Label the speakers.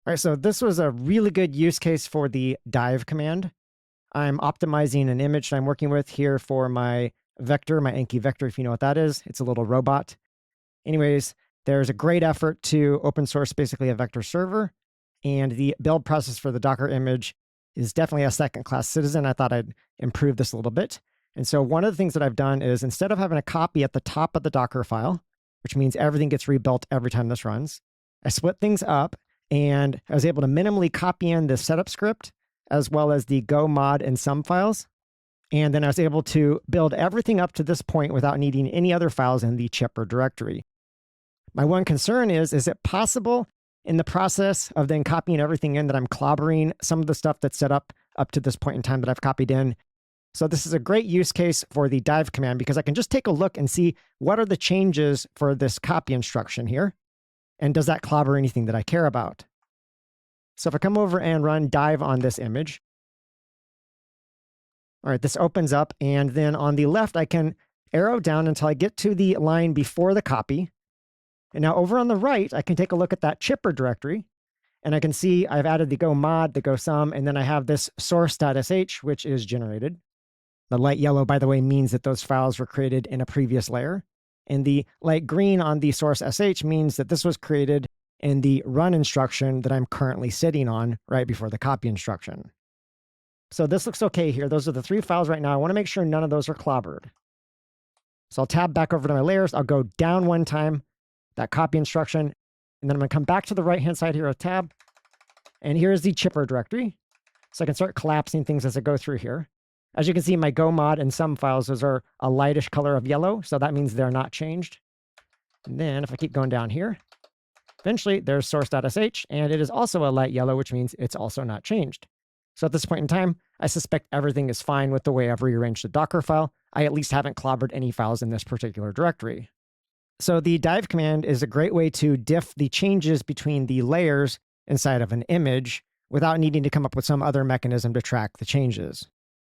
Speaker 1: All right, so this was a really good use case for the dive command. I'm optimizing an image that I'm working with here for my vector, my Anki vector, if you know what that is. It's a little robot. Anyways, there's a great effort to open source basically a vector server, and the build process for the Docker image is definitely a second-class citizen. I thought I'd improve this a little bit. And so one of the things that I've done is instead of having a copy at the top of the Docker file, which means everything gets rebuilt every time this runs, I split things up, and I was able to minimally copy in the setup script as well as the go mod and sum files. And then I was able to build everything up to this point without needing any other files in the chipper directory. My one concern is it possible in the process of then copying everything in that I'm clobbering some of the stuff that's set up to this point in time that I've copied in? So this is a great use case for the dive command because I can just take a look and see what are the changes for this copy instruction here. And does that clobber anything that I care about? So if I come over and run dive on this image, all right, this opens up, and then on the left, I can arrow down until I get to the line before the copy. And now over on the right, I can take a look at that chipper directory, and I can see I've added the go mod, the go sum, and then I have this source.sh, which is generated. The light yellow, by the way, means that those files were created in a previous layer. And the light green on the source sh means that this was created in the run instruction that I'm currently sitting on right before the copy instruction. So this looks okay here. Those are the three files right now. I want to make sure none of those are clobbered. So I'll tab back over to my layers. I'll go down one time, that copy instruction, and then I'm going to come back to the right-hand side here with tab. And here's the chipper directory. So I can start collapsing things as I go through here. As you can see, my go mod and sum files, those are a lightish color of yellow, so that means they're not changed. And then if I keep going down here, eventually there's source.sh, and it is also a light yellow, which means it's also not changed. So at this point in time, I suspect everything is fine with the way I've rearranged the Docker file. I at least haven't clobbered any files in this particular directory. So the dive command is a great way to diff the changes between the layers inside of an image without needing to come up with some other mechanism to track the changes.